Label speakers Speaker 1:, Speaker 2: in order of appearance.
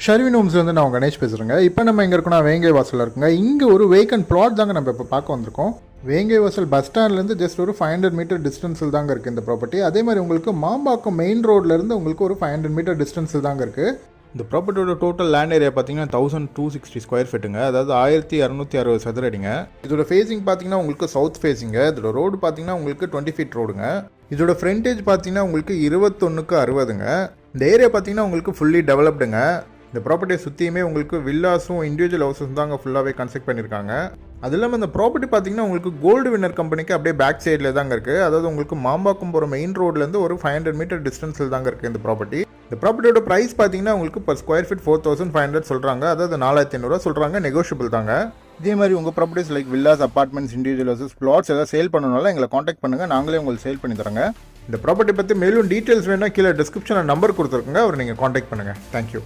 Speaker 1: Sharvin Holmes வந்து நான் கணேஷ் பேசுகிறேங்க. இப்போ நம்ம எங்கே இருக்கோம்னா வேங்கை வாசலில் இருக்குங்க. இங்கே ஒரு வேக்கன்ட் பிளாட் தாங்க நம்ம இப்போ பார்க்க வந்திருக்கோம். வேங்கை வாசல் பஸ் ஸ்டாண்ட்லேருந்து ஜஸ்ட் ஒரு 500 மீட்டர் டிஸ்டன்ஸில் தாங்க இருக்குது இந்த ப்ராப்பர்ட்டி. அதே மாதிரி உங்களுக்கு மாம்பாக்கம் மெயின் ரோட்லேருந்து உங்களுக்கு ஒரு 500 மீட்டர் டிஸ்டன்ஸில் தாங்க இருக்குது. இந்த ப்ராப்பர்ட்டியோட டோட்டல் லேண்ட் ஏரியா பார்த்தீங்கன்னா 1260 ஸ்கொயர் ஃபீட்டுங்க, அதாவது 1260 சதுர அடிங்க. இதோட ஃபேஸிங் பார்த்தீங்கன்னா உங்களுக்கு சவுத் ஃபேஸிங்க. இதோட ரோடு பார்த்தீங்கன்னா உங்களுக்கு 20 ஃபீட் ரோடுங்க. இதோட ஃப்ரண்டேஜ் பார்த்தீங்கன்னா உங்களுக்கு 21/60ங்க. இந்த ஏரியா பார்த்தீங்கன்னா உங்களுக்கு ஃபுல்லி டெவலப்டுங்க. இந்த ப்ராப்பர்ட்டியை சுற்றியுமே உங்களுக்கு வில்லாஸும் இண்டிவிஜுவல் ஹவுசஸ் தாங்க ஃபுல்லாகவே கன்ஸ்ட்ரக்ட் பண்ணியிருக்காங்க. அது இல்லாமல் இந்த ப்ராப்பர்ட்டி பார்த்தீங்கன்னா உங்களுக்கு கோல்டு வின்னர் கம்பெனிக்கு அப்படியே பேக் சைடில் தாங்க இருக்குது. அதாவது உங்களுக்கு மாம்பாக்கம் போகிற மெயின் ரோட்லேருந்து ஒரு 500 மீட்டர் டிஸ்டன்ஸில் தாங்க இருக்குது இந்த ப்ராப்பர்ட்டி. இந்த ப்ராப்பர்ட்டியோட ப்ரைஸ் பார்த்தீங்கன்னா உங்களுக்கு பர் ஸ்கொயர் ஃபீட் 4500 சொல்கிறாங்க, அதாவது 4500 சொல்கிறாங்க, நெகோஷியபிள் தாங்க. இதே மாதிரி உங்கள் properties like villas, apartments, individual houses, flats ஏதாவது சேல் பண்ணனால எங்களை காண்டாக்ட் பண்ணுங்கள், நாங்களே உங்களுக்கு சேல் பண்ணி தரோங்க. இந்த ப்ராப்பர்ட்டி பற்றி மேலும் டீட்டெயில்ஸ் வேணும்னா கீழே டிஸ்கிரிப்ஷனில் நம்பர் கொடுத்துருக்குங்க, அவர் நீங்கள் காண்டாக்ட் பண்ணுங்கள். தேங்க்யூ.